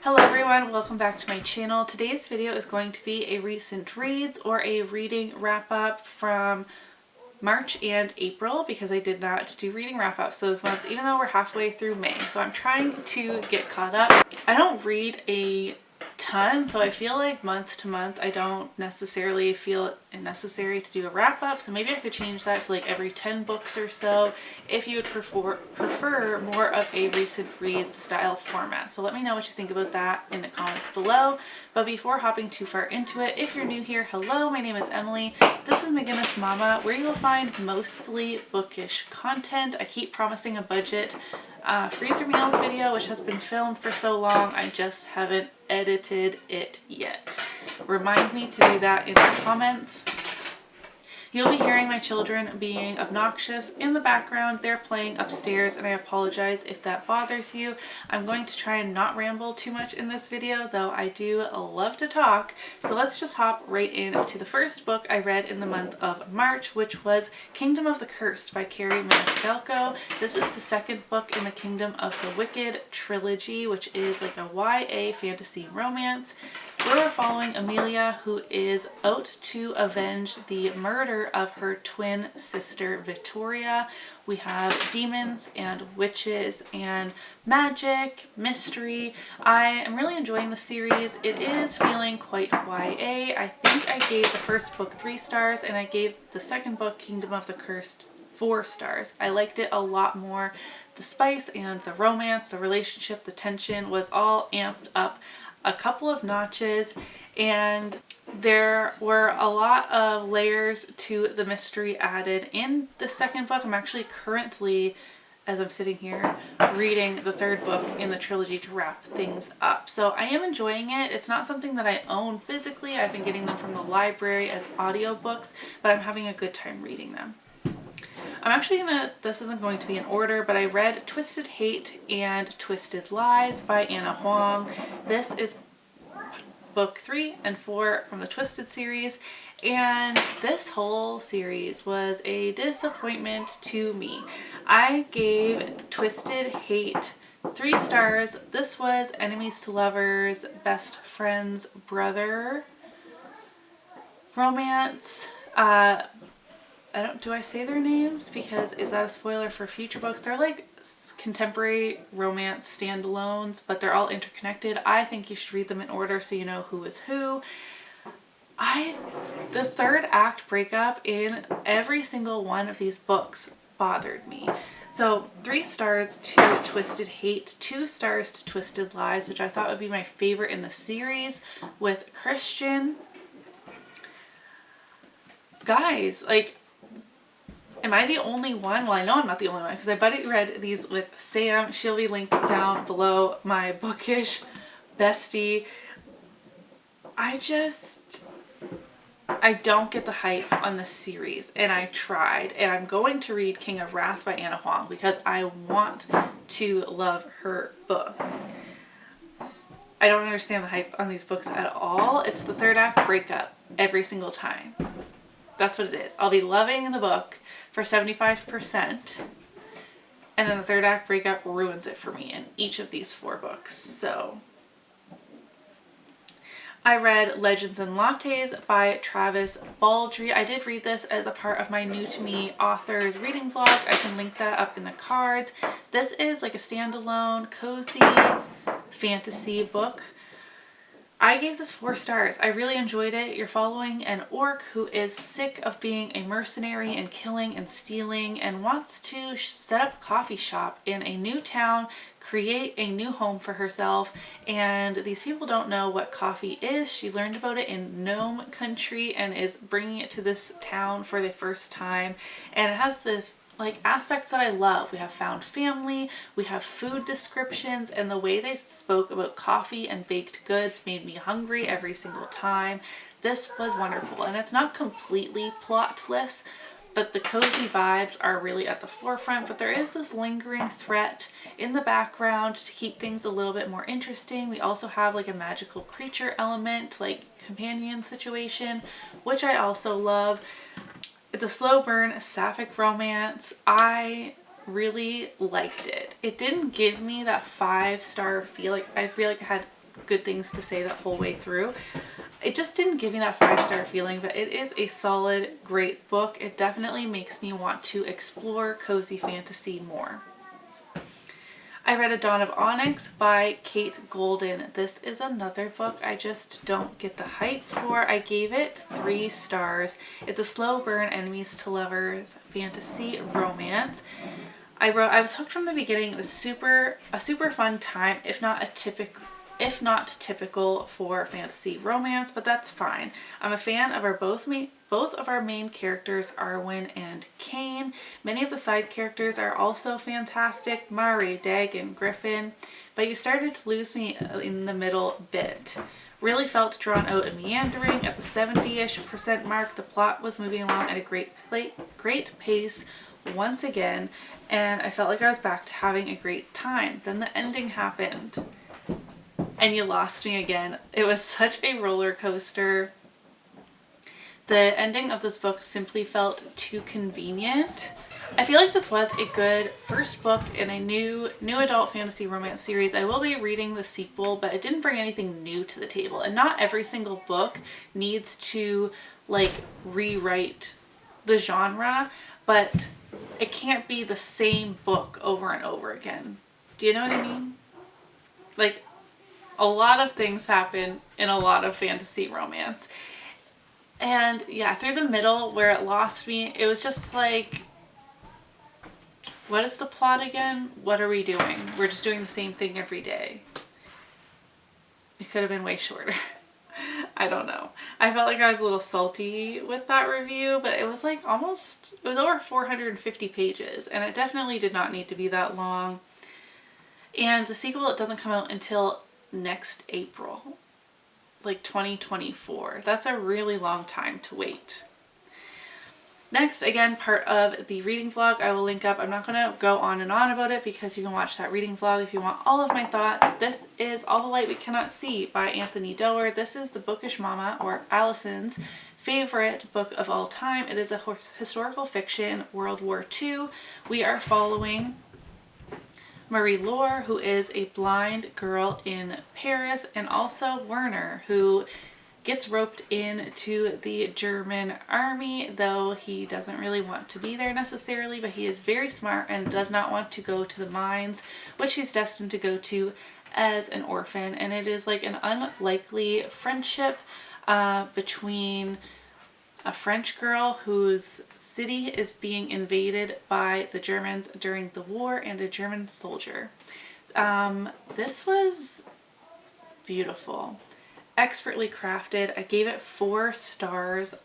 Hello everyone, welcome back to my channel. Today's video is going to be a recent reads or a reading wrap up from March and April because I did not do reading wrap ups those months even though we're halfway through May. So I'm trying to get caught up. I don't read a ton, so I feel like month to month I don't necessarily feel it necessary to do a wrap up, so maybe I could change that to like every 10 books or so if you would prefer more of a recent read style format. So let me know what you think about that in the comments below. But before hopping too far into it, if you're new here, hello, my name is Emily. This is MacInnis Mama, where you will find mostly bookish content. I keep promising a budget freezer meals video, which has been filmed for so long, I just haven't edited it yet. Remind me to do that in the comments. You'll be hearing my children being obnoxious in the background. They're playing upstairs and I apologize if that bothers you. I'm going to try and not ramble too much in this video, though I do love to talk. So let's just hop right into the first book I read in the month of March, which was Kingdom of the Cursed by Carrie Maniscalco. This is the second book in the Kingdom of the Wicked trilogy, which is like a YA fantasy romance. We're following Amelia, who is out to avenge the murder of her twin sister Victoria. We have demons and witches and magic, mystery. I am really enjoying the series. It is feeling quite YA. I think I gave the first book 3 stars and I gave the second book, Kingdom of the Cursed, 4 stars. I liked it a lot more. The spice and the romance, the relationship, the tension was all amped up a couple of notches, and there were a lot of layers to the mystery added in the second book. I'm actually currently, as I'm sitting here, reading the third book in the trilogy to wrap things up. So I am enjoying it. It's not something that I own physically. I've been getting them from the library as audiobooks, but I'm having a good time reading them. I'm actually this isn't going to be in order, but I read Twisted Hate and Twisted Lies by Anna Huang. This is book 3 and 4 from the Twisted series, and this whole series was a disappointment to me. I gave Twisted Hate 3 stars. This was enemies to lovers, best friend's brother romance. Do I say their names? Because is that a spoiler for future books? They're like contemporary romance standalones, but they're all interconnected. I think you should read them in order so you know who is who. The third act breakup in every single one of these books bothered me. So 3 stars to Twisted Hate, 2 stars to Twisted Lies, which I thought would be my favorite in the series with Christian. Guys, like, am I the only one? Well, I know I'm not the only one because I buddy read these with Sam. She'll be linked down below, my Bookish bestie. I don't get the hype on this series, and I tried, and I'm going to read King of Wrath by Anna Huang because I want to love her books. I don't understand the hype on these books at all. It's the third act breakup every single time. That's what it is. I'll be loving the book for 75%, and then the third act breakup ruins it for me in each of these 4 books. So I read Legends and Lattes by Travis Baldry. I did read this as a part of my new to me authors reading vlog. I can link that up in the cards. This is like a standalone cozy fantasy book. I gave this 4 stars. I really enjoyed it. You're following an orc who is sick of being a mercenary and killing and stealing and wants to set up a coffee shop in a new town, create a new home for herself, and these people don't know what coffee is. She learned about it in Gnome Country and is bringing it to this town for the first time, and it has the aspects that I love. We have found family, we have food descriptions, and the way they spoke about coffee and baked goods made me hungry every single time. This was wonderful, and it's not completely plotless, but the cozy vibes are really at the forefront, but there is this lingering threat in the background to keep things a little bit more interesting. We also have like a magical creature element, like companion situation, which I also love. It's a slow burn sapphic romance. I really liked it. It didn't give me that 5-star feel. I feel like I had good things to say that whole way through. It just didn't give me that 5-star feeling, but it is a solid, great book. It definitely makes me want to explore cozy fantasy more. I read A Dawn of Onyx by Kate Golden. This is another book I just don't get the hype for. I gave it 3 stars. It's a slow burn, enemies to lovers, fantasy romance. I was hooked from the beginning. It was a super fun time, if not typical for fantasy romance, but that's fine. I'm a fan of both of our main characters, Arwen and Cain. Many of the side characters are also fantastic, Mari, Dagon, Griffin, but you started to lose me in the middle bit. Really felt drawn out and meandering. At the 70-ish% mark, the plot was moving along at a great pace once again, and I felt like I was back to having a great time. Then the ending happened, and you lost me again. It was such a roller coaster. The ending of this book simply felt too convenient. I feel like this was a good first book in a new adult fantasy romance series. I will be reading the sequel, but it didn't bring anything new to the table. And not every single book needs to like rewrite the genre, but it can't be the same book over and over again. Do you know what I mean? Like, a lot of things happen in a lot of fantasy romance. And yeah, through the middle where it lost me, it was just like, what is the plot again? What are we doing? We're just doing the same thing every day. It could have been way shorter. I don't know. I felt like I was a little salty with that review, but it was like it was over 450 pages, and it definitely did not need to be that long. And the sequel, it doesn't come out until next April, like 2024. That's a really long time to wait. Next, again, part of the reading vlog I will link up. I'm not going to go on and on about it because you can watch that reading vlog if you want all of my thoughts. This is All the Light We Cannot See by Anthony Doerr. This is the Bookish Mama, or Allison's, favorite book of all time. It is a historical fiction, World War II. We are following Marie Laure, who is a blind girl in Paris, and also Werner, who gets roped into the German army, though he doesn't really want to be there necessarily, but he is very smart and does not want to go to the mines, which he's destined to go to as an orphan. And it is like an unlikely friendship between a French girl whose city is being invaded by the Germans during the war and a German soldier. This was beautiful. Expertly crafted. I gave it 4 stars.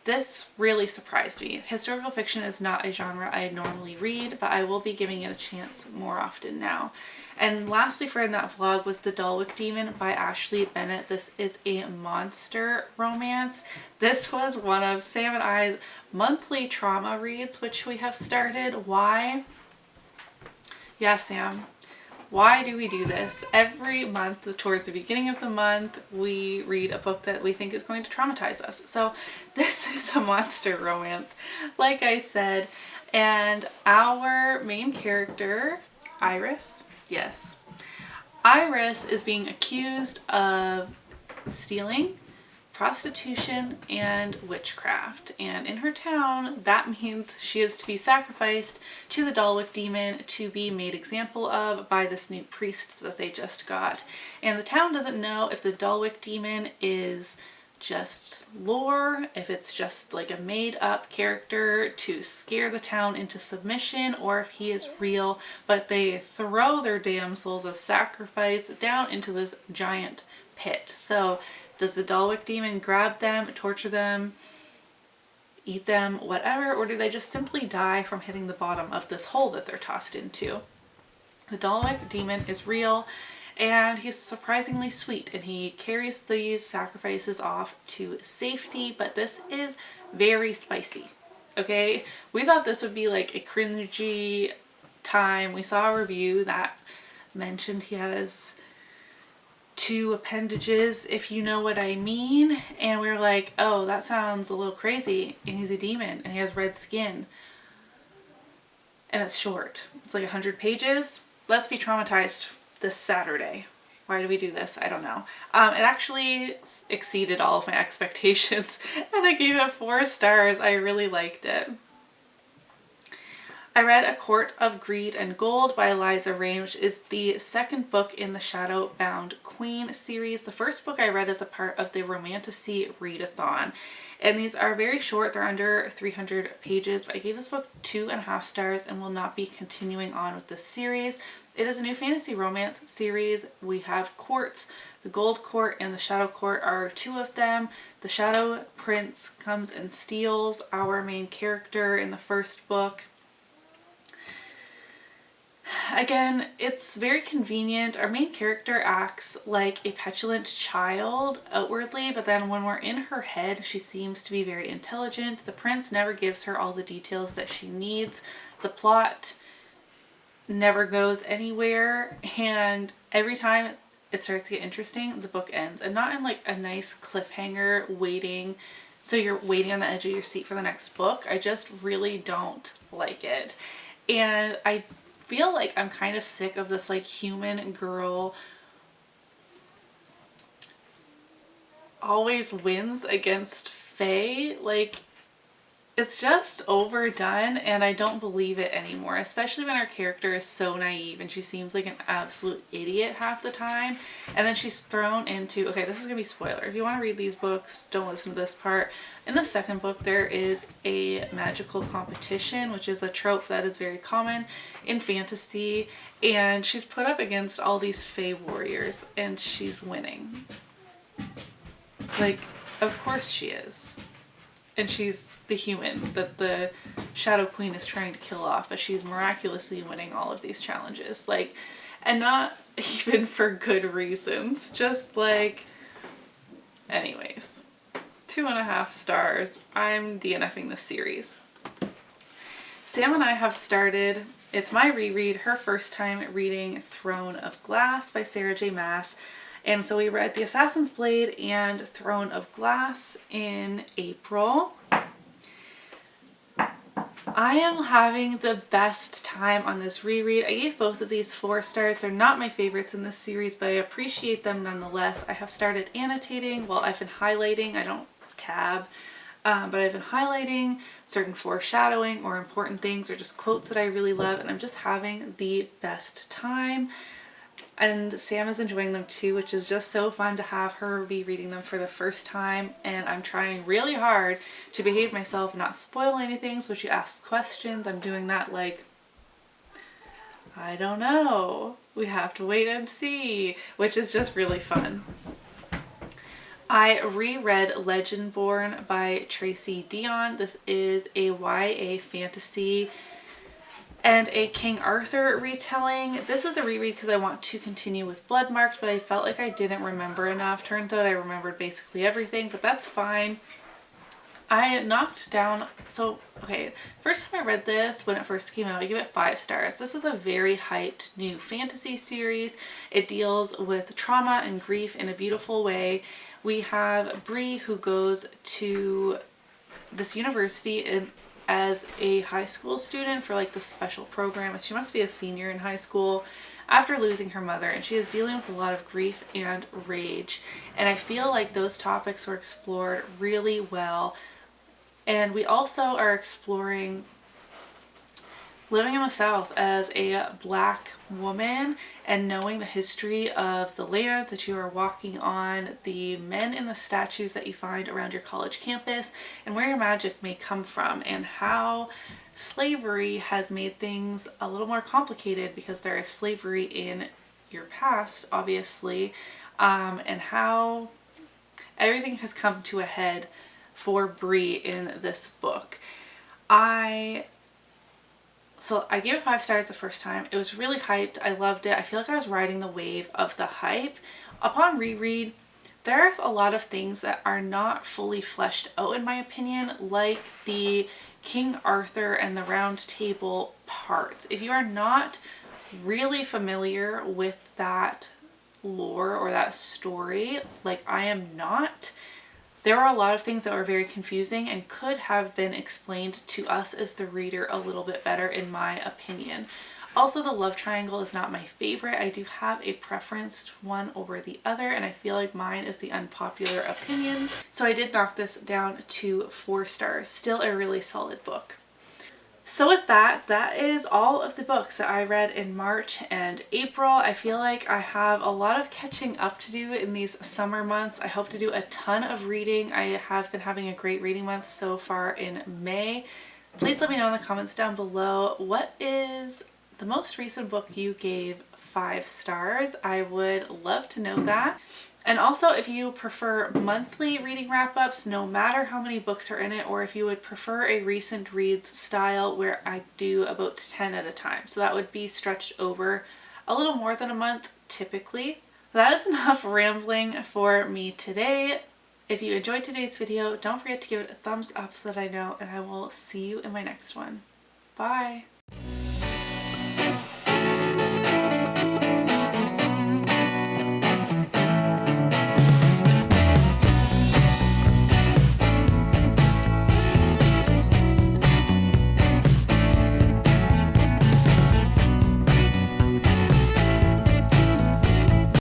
This really surprised me. Historical fiction is not a genre I normally read, but I will be giving it a chance more often now. And lastly for in that vlog was The Dalwick Demon by Ashley Bennett. This is a monster romance. This was one of Sam and I's monthly trauma reads, which we have started. Why? Yeah, Sam. Why do we do this? Every month, towards the beginning of the month, we read a book that we think is going to traumatize us. So this is a monster romance, like I said. And our main character, Iris, yes. Iris is being accused of stealing, prostitution, and witchcraft. And in her town, that means she is to be sacrificed to the Dalwick demon to be made example of by this new priest that they just got. And the town doesn't know if the Dalwick demon is just lore, if it's just like a made up character to scare the town into submission, or if he is real, but they throw their damsels as sacrifice down into this giant pit. So does the Dalwick demon grab them, torture them, eat them, whatever, or do they just simply die from hitting the bottom of this hole that they're tossed into? The Dalwick demon is real, and he's surprisingly sweet, and he carries these sacrifices off to safety, but this is very spicy, okay? We thought this would be like a cringy time. We saw a review that mentioned he has 2 appendages, if you know what I mean, and we were like, oh, that sounds a little crazy, and he's a demon, and he has red skin, and it's short. It's like 100 pages. Let's be traumatized this Saturday. Why do we do this? I don't know. It actually exceeded all of my expectations and I gave it 4 stars. I really liked it. I read A Court of Greed and Gold by Eliza Reign, which is the second book in the Shadow Bound Queen series. The first book I read as a part of the Romantasy Readathon. And these are very short. They're under 300 pages. But I gave this book 2.5 stars and will not be continuing on with this series. It is a new fantasy romance series. We have courts. The Gold Court and the Shadow Court are 2 of them. The Shadow Prince comes and steals our main character in the first book. Again, it's very convenient. Our main character acts like a petulant child outwardly, but then when we're in her head, she seems to be very intelligent. The prince never gives her all the details that she needs. The plot never goes anywhere, and every time it starts to get interesting, the book ends. And not in like a nice cliffhanger waiting, so you're waiting on the edge of your seat for the next book. I just really don't like it. And I feel like I'm kind of sick of this like human girl always wins against fae. Like, it's just overdone and I don't believe it anymore, especially when our character is so naive and she seems like an absolute idiot half the time. And then she's thrown into, okay, this is gonna be spoiler. If you want to read these books, don't listen to this part. In the second book, there is a magical competition, which is a trope that is very common in fantasy. And she's put up against all these fae warriors and she's winning. Like, of course she is. And she's the human that the Shadow Queen is trying to kill off, but she's miraculously winning all of these challenges. Like, and not even for good reasons. Just like, anyways. 2.5 stars. I'm DNFing this series. Sam and I have started, it's my reread, her first time reading Throne of Glass by Sarah J. Maas. And so we read The Assassin's Blade and Throne of Glass in April. I am having the best time on this reread. I gave both of these 4 stars. They're not my favorites in this series, but I appreciate them nonetheless. I have started annotating. Well, I've been highlighting. I don't tab. But I've been highlighting certain foreshadowing or important things or just quotes that I really love. And I'm just having the best time. And Sam is enjoying them too, which is just so fun to have her be reading them for the first time. And I'm trying really hard to behave myself and not spoil anything. So when she asks questions, I'm doing that like, I don't know. We have to wait and see, which is just really fun. I reread Legendborn by Tracy Dion. This is a YA fantasy and a King Arthur retelling. This was a reread because I want to continue with Bloodmarked, but I felt like I didn't remember enough. Turns out I remembered basically everything, but that's fine. I knocked down, so, okay, first time I read this, when it first came out, I gave it 5 stars. This was a very hyped new fantasy series. It deals with trauma and grief in a beautiful way. We have Bree, who goes to this university as a high school student for like the special program. She must be a senior in high school after losing her mother, and she is dealing with a lot of grief and rage. And I feel like those topics were explored really well. And we also are exploring living in the South as a Black woman and knowing the history of the land that you are walking on, the men in the statues that you find around your college campus, and where your magic may come from, and how slavery has made things a little more complicated because there is slavery in your past, obviously, and how everything has come to a head for Bree in this book. So I gave it 5 stars the first time. It was really hyped. I loved it. I feel like I was riding the wave of the hype. Upon reread, there are a lot of things that are not fully fleshed out in my opinion, like the King Arthur and the Round Table parts. If you are not really familiar with that lore or that story, like I am not, there are a lot of things that were very confusing and could have been explained to us as the reader a little bit better, in my opinion. Also, the love triangle is not my favorite. I do have a preference one over the other, and I feel like mine is the unpopular opinion. So I did knock this down to 4 stars. Still a really solid book. So with that, that is all of the books that I read in March and April. I feel like I have a lot of catching up to do in these summer months. I hope to do a ton of reading. I have been having a great reading month so far in May. Please let me know in the comments down below, what is the most recent book you gave 5 stars? I would love to know that. And also, if you prefer monthly reading wrap-ups, no matter how many books are in it, or if you would prefer a recent reads style where I do about 10 at a time. So that would be stretched over a little more than a month typically. That is enough rambling for me today. If you enjoyed today's video, don't forget to give it a thumbs up so that I know, and I will see you in my next one. Bye!